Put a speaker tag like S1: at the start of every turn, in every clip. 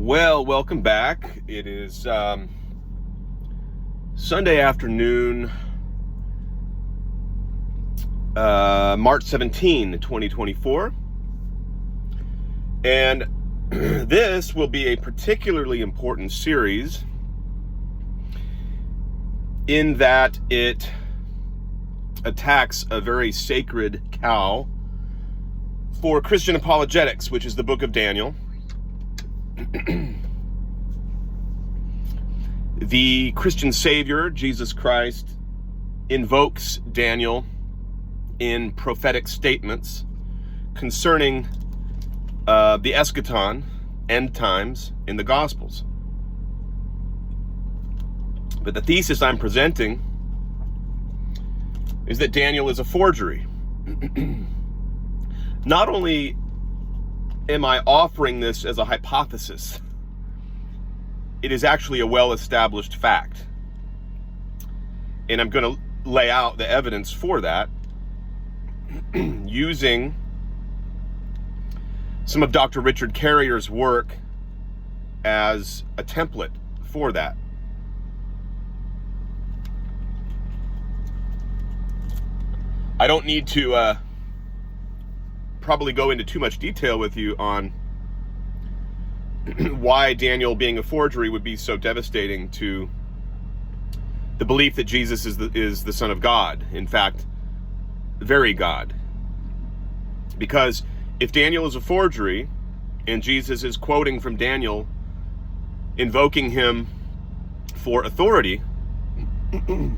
S1: Well, welcome back. It is Sunday afternoon, March 17, 2024. And this will be a particularly important series in that it attacks a very sacred cow for Christian apologetics, which is the book of Daniel. The Christian Savior, Jesus Christ, invokes Daniel in prophetic statements concerning the eschaton, end times, in the Gospels. But the thesis I'm presenting is that Daniel is a forgery. Not only am I offering this as a hypothesis, it is actually a well-established fact. And I'm going to lay out the evidence for that using some of Dr. Richard Carrier's work as a template for that. I don't need to probably go into too much detail with you on why Daniel being a forgery would be so devastating to the belief that Jesus is the Son of God. In fact, very God. Because if Daniel is a forgery and Jesus is quoting from Daniel, invoking him for authority in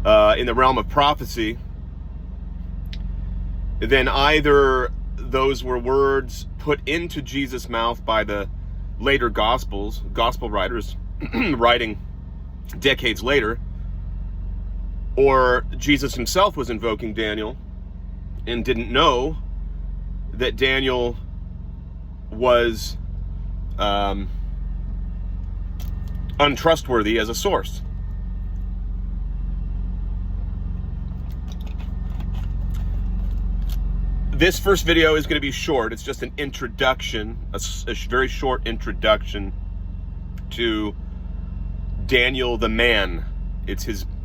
S1: the realm of prophecy, then either those were words put into Jesus' mouth by the later gospel writers writing decades later, or Jesus himself was invoking Daniel and didn't know that Daniel was untrustworthy as a source. This first video is going to be short. It's just an introduction, a very short introduction to Daniel the man.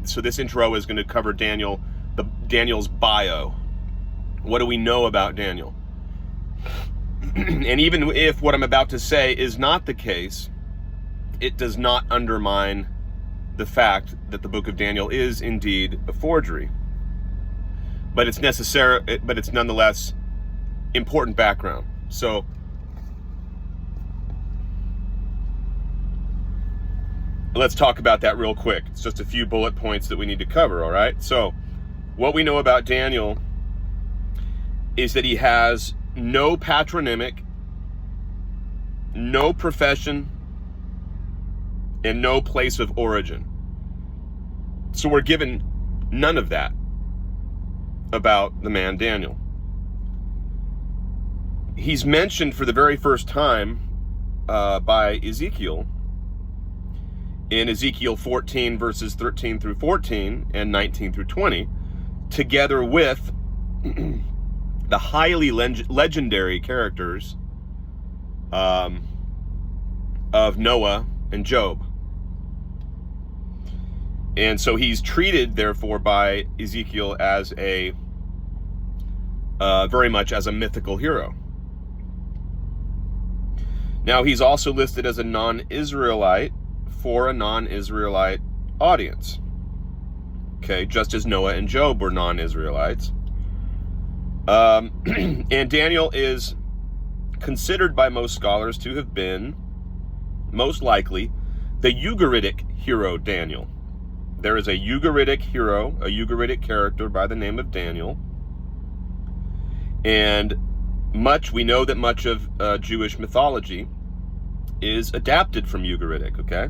S1: So this intro is going to cover Daniel's bio. What do we know about Daniel? And even if what I'm about to say is not the case, it does not undermine the fact that the book of Daniel is indeed a forgery. But it's necessary, but it's nonetheless important background. So let's talk about that real quick. It's just a few bullet points that we need to cover, all right? So what we know about Daniel is that he has no patronymic, no profession, and no place of origin. So we're given none of that about the man Daniel. He's mentioned for the very first time by Ezekiel in Ezekiel 14 verses 13 through 14 and 19 through 20, together with the highly legendary characters of Noah and Job. And so he's treated, therefore, by Ezekiel as very much as a mythical hero. Now, he's also listed as a non-Israelite for a non-Israelite audience. Okay, just as Noah and Job were non-Israelites. And Daniel is considered by most scholars to have been, most likely, the Ugaritic hero Daniel. There is a Ugaritic hero, a Ugaritic character by the name of Daniel. And we know that much of Jewish mythology is adapted from Ugaritic, okay?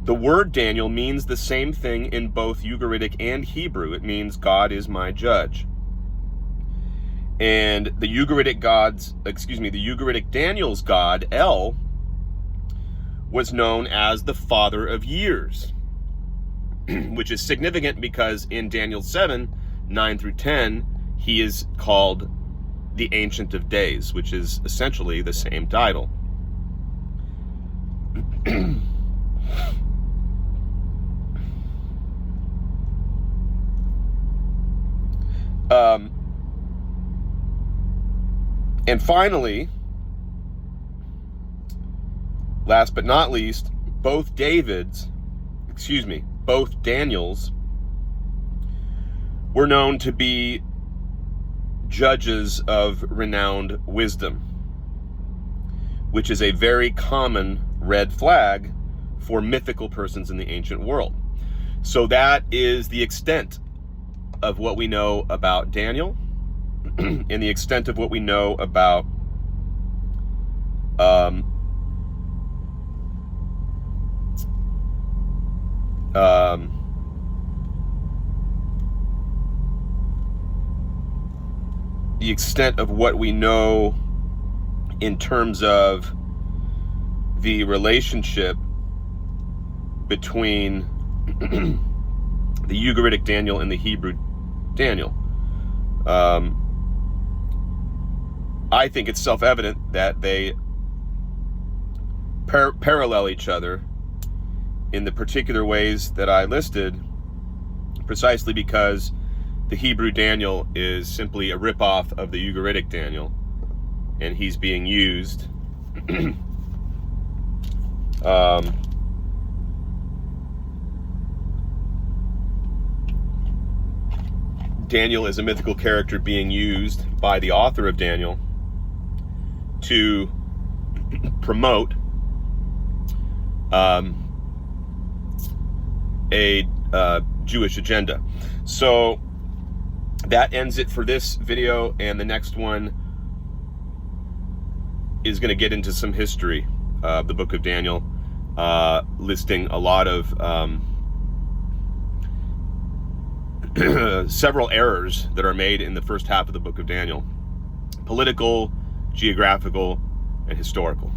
S1: The word Daniel means the same thing in both Ugaritic and Hebrew. It means God is my judge. And the Ugaritic Daniel's god, El, was known as the Father of Years, which is significant because in Daniel 7, 9 through 10, he is called the Ancient of Days, which is essentially the same title. And finally, last but not least, both Daniels were known to be judges of renowned wisdom, which is a very common red flag for mythical persons in the ancient world. So that is the extent of what we know about Daniel and the extent of what we know about the extent of what we know in terms of the relationship between the Ugaritic Daniel and the Hebrew Daniel. I think it's self-evident that they parallel each other in the particular ways that I listed, precisely because the Hebrew Daniel is simply a ripoff of the Ugaritic Daniel, and he's being used Daniel is a mythical character being used by the author of Daniel to promote a Jewish agenda. So that ends it for this video, and the next one is going to get into some history of the book of Daniel, listing a lot of several errors that are made in the first half of the book of Daniel: political, geographical, and historical.